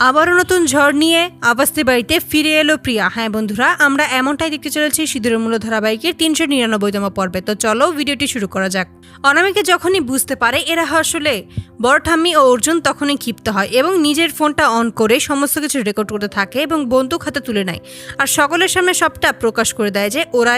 আবারও নতুন ঝড় নিয়ে আবাস্তি বাড়িতে ফিরে এলো প্রিয়া। হ্যাঁ বন্ধুরা, আমরা এমনটাই দেখতে চলেছি সিঁদুরের মূল্য ধারাবাহিকের ৩৯৯তম পর্বে। তো চলো ভিডিওটি শুরু করা যাক। অনামিকা যখনই বুঝতে পারে এরা আসলে বড় ঠাম্মি ও অর্জুন, তখনই ক্ষিপ্ত হয় এবং নিজের ফোনটা অন করে সমস্ত কিছু রেকর্ড করতে থাকে এবং বন্দুক হাতে তুলে নেয় আর সকলের সামনে সবটা প্রকাশ করে দেয় যে ওরা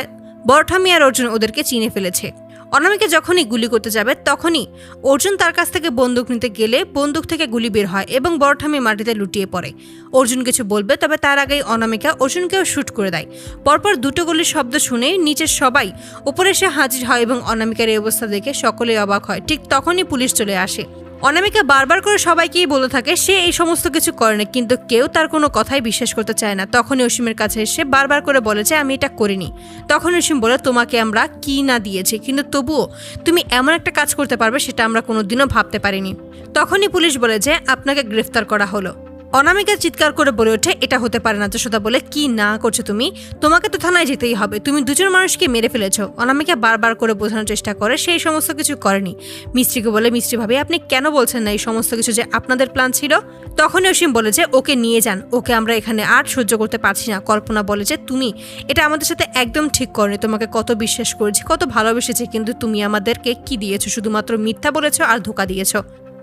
বড় ঠাম্মি আর অর্জুন ওদেরকে চিনে ফেলেছে। অনামিকা যখনই গুলি করতে যাবে তখনই অর্জুন তার কাছ থেকে বন্দুক নিতে গেলে বন্দুক থেকে গুলি বের হয় এবং বড় ঠাম্মি মাটিতে লুটিয়ে পড়ে। অর্জুন কিছু বলবে, তবে তার আগেই অনামিকা অর্জুনকেও শুট করে দেয়। পরপর দুটো গুলির শব্দ শুনে নিচের সবাই উপরে এসে হাজির হয় এবং অনামিকার এই অবস্থা দেখে সকলেই অবাক হয়। ঠিক তখনই পুলিশ চলে আসে। অনামিকা বারবার করে সবাইকেই বলে থাকে সে এই সমস্ত কিছু করে না, কিন্তু কেউ তার কোনো কথাই বিশ্বাস করতে চায় না। তখনই অসীমের কাছে এসে বারবার করে বলে যে আমি এটা করিনি। তখন অসীম বলে তোমাকে আমরা কি না দিয়েছি, কিন্তু তবুও তুমি এমন একটা কাজ করতে পারবে সেটা আমরা কোনোদিনও ভাবতে পারিনি। তখনই পুলিশ বলে যে আপনাকে গ্রেফতার করা হলো। অনামিকা চিৎকার করে বলে ওঠে এটা হতে পারে না। যশোদা বলে কি না করছো তুমি, তোমাকে তো থানায় যেতেই হবে, তুমি দুজন মানুষকে মেরে ফেলেছো। অনামিকা বারবার করে বোঝানোর চেষ্টা করে সেই সমস্ত কিছু করেনি। মিস্ত্রিকে বলে মিস্ত্রি ভাবি আপনি কেন বলছেন না এই সমস্ত কিছু যে আপনাদের প্ল্যান ছিল। তখনই অসীম বলে যে ওকে নিয়ে যান, ওকে আমরা এখানে আর সহ্য করতে পারছি না। কল্পনা বলে যে তুমি এটা আমাদের সাথে একদম ঠিক করনি, তোমাকে কত বিশ্বাস করেছি, কত ভালোবেসেছি, কিন্তু তুমি আমাদেরকে কি দিয়েছো, শুধুমাত্র মিথ্যা বলেছো আর ধোকা দিয়েছো।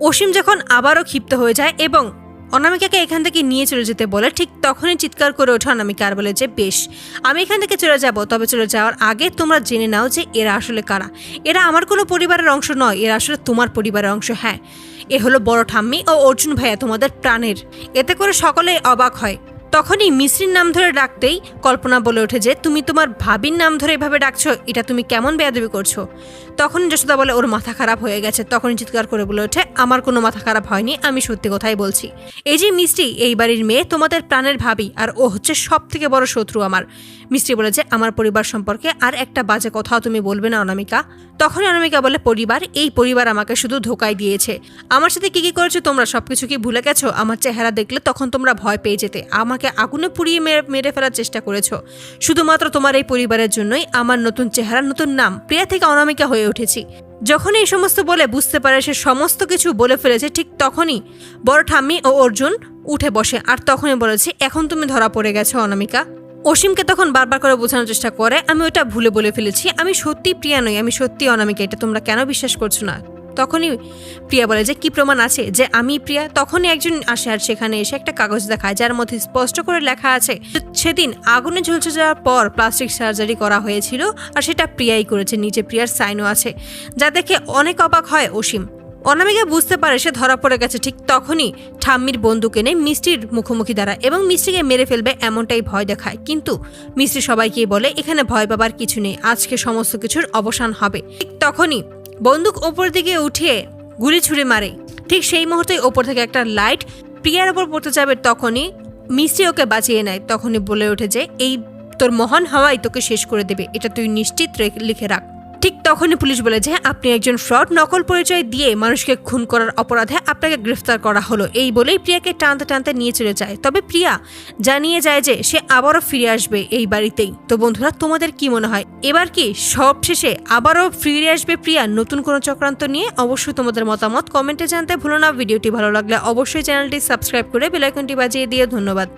অসীম যখন আবারও ক্ষিপ্ত হয়ে যায় এবং অনামিকাকে এখান থেকে নিয়ে চলে যেতে বলে, ঠিক তখনই চিৎকার করে ওঠে অনামিকা আর বলে যে বেশ, আমি এখান থেকে চলে যাব, তবে চলে যাওয়ার আগে তোমরা জেনে নাও যে এরা আসলে কারা। এরা আমার কোনো পরিবারের অংশ নয়, এরা আসলে তোমার পরিবারের অংশ। হ্যাঁ, এ হলো বড় ঠাম্মি ও অর্জুন ভাইয়া, তোমাদের প্রাণের। এতে করে সকলেই অবাক হয়। তখনই মিশ্রির নাম ধরে ডাকতেই কল্পনা বলে ওঠে যে তুমি তোমার ভাবির নাম ধরে এভাবে ডাকছো, এটা তুমি কেমন বেয়াদবি করছো। তখন যশোদা বলে ওর মাথা খারাপ হয়ে গেছে। তখনই চিৎকার করে বলে ওঠে আমার কোনো মাথা খারাপ হয়নি, আমি সত্যি কথাই বলছি। এই যে মিষ্টি এই বাড়ির মেয়ে, তোমাদের প্রাণের ভাবি, আর ও হচ্ছে সব থেকে বড় শত্রু আমার। মিষ্টি বলে যে আমার পরিবার সম্পর্কে আর একটা বাজে কথাও তুমি বলবে না অনামিকা। তখনই অনামিকা বলে পরিবার, এই পরিবার আমাকে শুধু ধোকায় দিয়েছে। আমার সাথে কি কি করেছো তোমরা সবকিছু কি ভুলে গেছো? আমার চেহারা দেখলে তখন তোমরা ভয় পেয়ে যেতে, আমাকে আগুনে পুড়িয়ে মেরে ফেলার চেষ্টা করেছো। শুধুমাত্র তোমার এই পরিবারের জন্যই আমার নতুন চেহারা, নতুন নাম প্রিয়া থেকে অনামিকা হয়ে উঠেছি। যখন এই সমস্ত বলে বুঝতে পারে সে সমস্ত কিছু বলে ফেলেছে, ঠিক তখনই বড় ঠাম্মি ও অর্জুন উঠে বসে আর তখনই বলেছে এখন তুমি ধরা পড়ে গেছো অনামিকা। অসীমকে তখন বারবার করে বোঝানোর চেষ্টা করে আমি ওটা ভুলে বলে ফেলেছি, আমি সত্যি প্রিয়া নই, আমি সত্যি অনামিকা, এটা তোমরা কেন বিশ্বাস করছো না। তখনই প্রিয়া বলে যে কি প্রমাণ আছে যে আমি প্রিয়া। তখনই একজন আসে আর সেখানে এসে একটা কাগজ দেখায় যার মধ্যে স্পষ্ট করে লেখা আছে সেদিন আগুনে ঝলসে যাওয়ার পর প্লাস্টিক সার্জারি করা হয়েছিল আর সেটা প্রিয়াই করেছে, নিচে প্রিয়ার সাইনও আছে, যা দেখে অনেক অবাক হয় অসীম। অনামিকা বুঝতে পারে সে ধরা পড়ে গেছে। ঠিক তখনই ঠাম্মির বন্দুক এনে মিষ্টির মুখোমুখি দাঁড়ায় এবং মিষ্টিকে মেরে ফেলবে এমনটাই ভয় দেখায়, কিন্তু মিষ্টি সবাইকেই বলে এখানে ভয় পাবার কিছু নেই, আজকে সমস্ত কিছুর অবসান হবে। ঠিক তখনই বন্দুক ওপর দিকে উঠিয়ে গুলি ছুড়ে মারে। ঠিক সেই মুহূর্তে ওপর থেকে একটা লাইট প্রিয়ার ওপর পড়তে যাবে, তখনই মিষ্টি ওকে বাঁচিয়ে নেয়। তখনই বলে ওঠে যে এই তোর মহান হাওয়াই তোকে শেষ করে দেবে, এটা তুই নিশ্চিত লিখে রাখ। ঠিক তখনই পুলিশ বলে যে আপনি একজন ফ্রড, নকল পরিচয় দিয়ে মানুষকে খুন করার অপরাধে আপনাকে গ্রেফতার করা হলো। এই বলেই প্রিয়াকে টানতে টানতে নিয়ে চলে যায়। তবে প্রিয়া জানিয়ে যায় যে সে আবারও ফিরে আসবে এই বাড়িতেই। তো বন্ধুরা, তোমাদের কি মনে হয় এবার কি সব শেষে আবারও ফিরে আসবে প্রিয়া নতুন কোনো চক্রান্ত নিয়ে? অবশ্যই তোমাদের মতামত কমেন্টে জানতে ভুলো না। ভিডিওটি ভালো লাগলে অবশ্যই চ্যানেলটি সাবস্ক্রাইব করে বেল আইকনটি বাজিয়ে দিয়ে ধন্যবাদ।